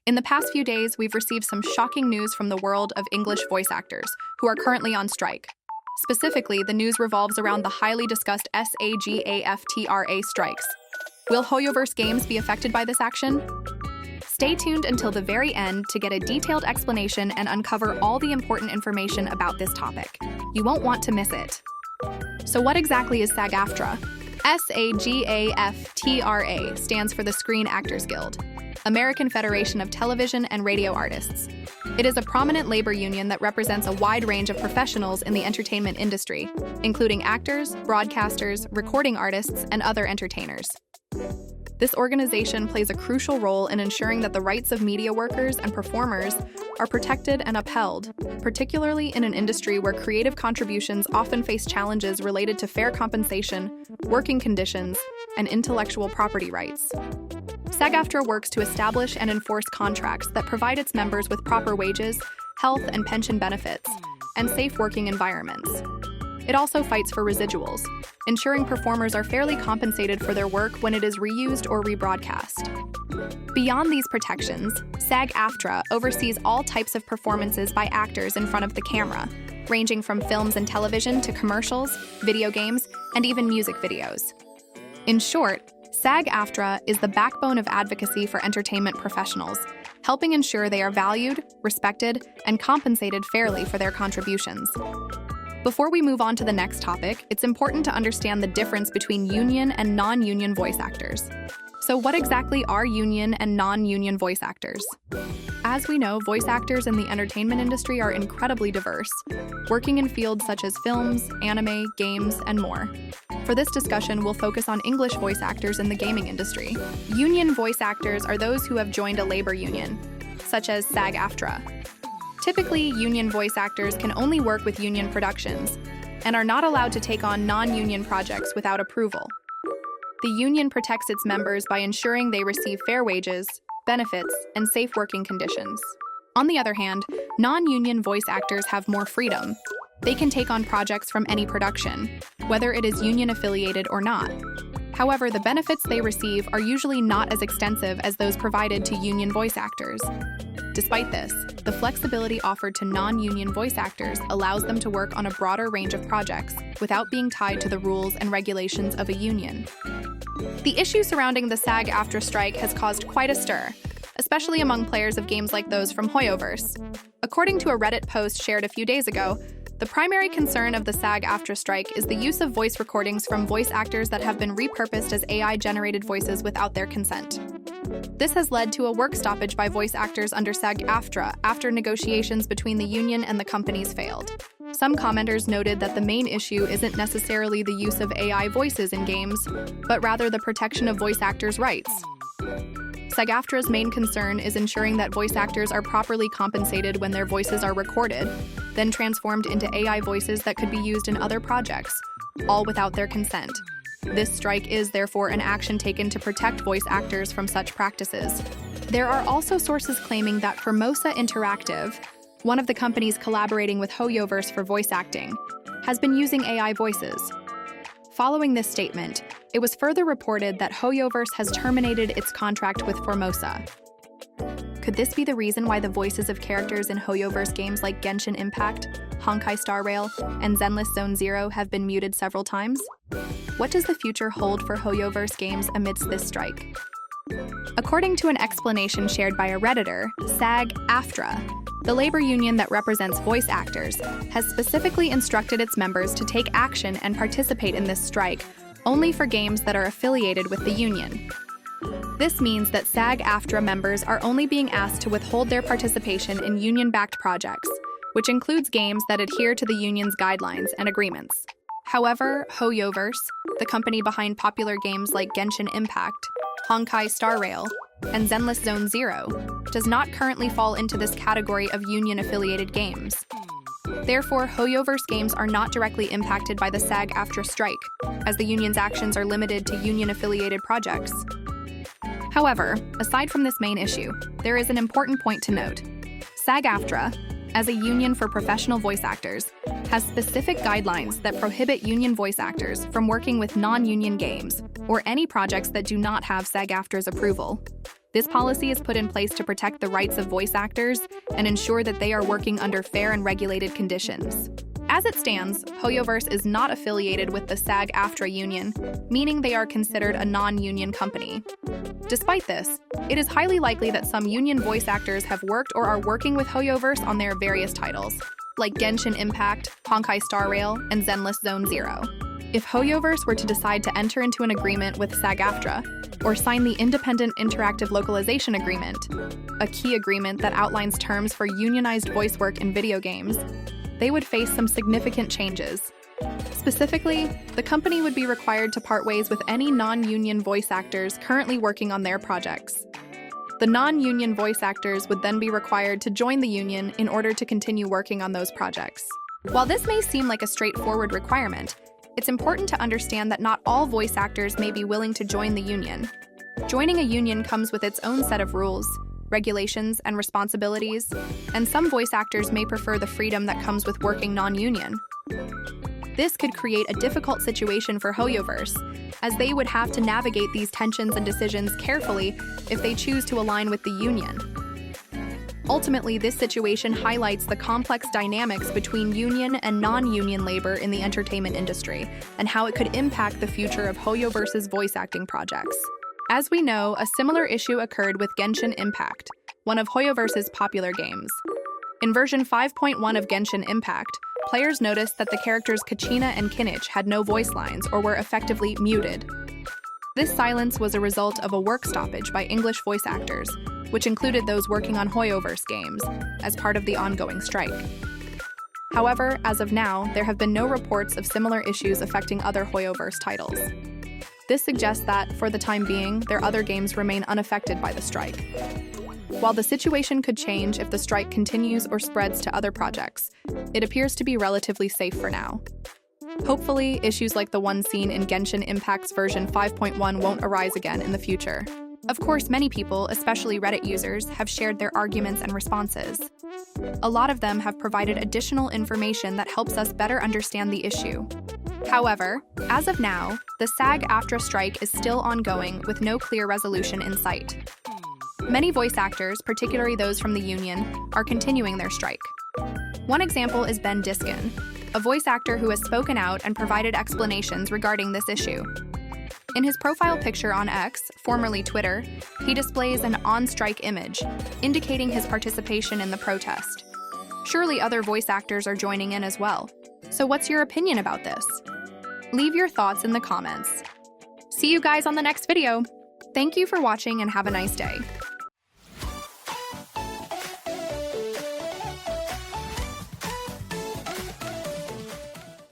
In the past few days, we've received some shocking news from the world of English voice actors, who are currently on strike. Specifically, the news revolves around the highly discussed SAG-AFTRA strikes. Will HoYoverse games be affected by this action? Stay tuned until the very end to get a detailed explanation and uncover all the important information about this topic. You won't want to miss it. So what exactly is SAG-AFTRA? SAGAFTRA stands for the Screen Actors Guild, American Federation of Television and Radio Artists. It is a prominent labor union that represents a wide range of professionals in the entertainment industry, including actors, broadcasters, recording artists, and other entertainers. This organization plays a crucial role in ensuring that the rights of media workers and performers are protected and upheld, particularly in an industry where creative contributions often face challenges related to fair compensation, working conditions, and intellectual property rights. SAG-AFTRA works to establish and enforce contracts that provide its members with proper wages, health and pension benefits, and safe working environments. It also fights for residuals, ensuring performers are fairly compensated for their work when it is reused or rebroadcast. Beyond these protections, SAG-AFTRA oversees all types of performances by actors in front of the camera, ranging from films and television to commercials, video games, and even music videos. In short, SAG-AFTRA is the backbone of advocacy for entertainment professionals, helping ensure they are valued, respected, and compensated fairly for their contributions. Before we move on to the next topic, it's important to understand the difference between union and non-union voice actors. So what exactly are union and non-union voice actors? As we know, voice actors in the entertainment industry are incredibly diverse, working in fields such as films, anime, games, and more. For this discussion, we'll focus on English voice actors in the gaming industry. Union voice actors are those who have joined a labor union, such as SAG-AFTRA. Typically, union voice actors can only work with union productions and are not allowed to take on non-union projects without approval. The union protects its members by ensuring they receive fair wages, benefits, and safe working conditions. On the other hand, non-union voice actors have more freedom. They can take on projects from any production, whether it is union-affiliated or not. However, the benefits they receive are usually not as extensive as those provided to union voice actors. Despite this, the flexibility offered to non-union voice actors allows them to work on a broader range of projects without being tied to the rules and regulations of a union. The issue surrounding the SAG-AFTRA strike has caused quite a stir, especially among players of games like those from HoYoverse. According to a Reddit post shared a few days ago, the primary concern of the SAG-AFTRA strike is the use of voice recordings from voice actors that have been repurposed as AI-generated voices without their consent. This has led to a work stoppage by voice actors under SAG-AFTRA after negotiations between the union and the companies failed. Some commenters noted that the main issue isn't necessarily the use of AI voices in games, but rather the protection of voice actors' rights. SAG-AFTRA's main concern is ensuring that voice actors are properly compensated when their voices are recorded, then transformed into AI voices that could be used in other projects, all without their consent. This strike is therefore an action taken to protect voice actors from such practices. There are also sources claiming that Formosa Interactive, one of the companies collaborating with HoYoverse for voice acting, has been using AI voices. Following this statement, it was further reported that HoYoverse has terminated its contract with Formosa. Could this be the reason why the voices of characters in HoYoverse games like Genshin Impact, Honkai Star Rail, and Zenless Zone Zero have been muted several times? What does the future hold for HoYoverse games amidst this strike? According to an explanation shared by a Redditor, SAG-AFTRA, the labor union that represents voice actors, has specifically instructed its members to take action and participate in this strike only for games that are affiliated with the union. This means that SAG-AFTRA members are only being asked to withhold their participation in union-backed projects, which includes games that adhere to the union's guidelines and agreements. However, HoYoverse, the company behind popular games like Genshin Impact, Honkai Star Rail, and Zenless Zone Zero, does not currently fall into this category of union-affiliated games. Therefore, HoYoverse games are not directly impacted by the SAG-AFTRA strike, as the union's actions are limited to union-affiliated projects. However, aside from this main issue, there is an important point to note. SAG-AFTRA, as a union for professional voice actors, has specific guidelines that prohibit union voice actors from working with non-union games or any projects that do not have SAG-AFTRA's approval. This policy is put in place to protect the rights of voice actors and ensure that they are working under fair and regulated conditions. As it stands, HoYoverse is not affiliated with the SAG-AFTRA union, meaning they are considered a non-union company. Despite this, it is highly likely that some union voice actors have worked or are working with HoYoverse on their various titles, like Genshin Impact, Honkai Star Rail, and Zenless Zone Zero. If HoYoverse were to decide to enter into an agreement with SAG-AFTRA, or sign the Independent Interactive Localization Agreement, a key agreement that outlines terms for unionized voice work in video games, they would face some significant changes. Specifically, the company would be required to part ways with any non-union voice actors currently working on their projects. The non-union voice actors would then be required to join the union in order to continue working on those projects. While this may seem like a straightforward requirement, it's important to understand that not all voice actors may be willing to join the union. Joining a union comes with its own set of rules, regulations, and responsibilities, and some voice actors may prefer the freedom that comes with working non-union. This could create a difficult situation for HoYoverse, as they would have to navigate these tensions and decisions carefully if they choose to align with the union. Ultimately, this situation highlights the complex dynamics between union and non-union labor in the entertainment industry, and how it could impact the future of HoYoverse's voice acting projects. As we know, a similar issue occurred with Genshin Impact, one of HoYoverse's popular games. In version 5.1 of Genshin Impact, players noticed that the characters Kachina and Kinich had no voice lines or were effectively muted. This silence was a result of a work stoppage by English voice actors, which included those working on HoYoverse games, as part of the ongoing strike. However, as of now, there have been no reports of similar issues affecting other HoYoverse titles. This suggests that, for the time being, their other games remain unaffected by the strike. While the situation could change if the strike continues or spreads to other projects, it appears to be relatively safe for now. Hopefully, issues like the one seen in Genshin Impact's version 5.1 won't arise again in the future. Of course, many people, especially Reddit users, have shared their arguments and responses. A lot of them have provided additional information that helps us better understand the issue. However, as of now, the SAG-AFTRA strike is still ongoing with no clear resolution in sight. Many voice actors, particularly those from the union, are continuing their strike. One example is Ben Diskin, a voice actor who has spoken out and provided explanations regarding this issue. In his profile picture on X, formerly Twitter, he displays an on-strike image, indicating his participation in the protest. Surely other voice actors are joining in as well. So what's your opinion about this? Leave your thoughts in the comments. See you guys on the next video. Thank you for watching and have a nice day.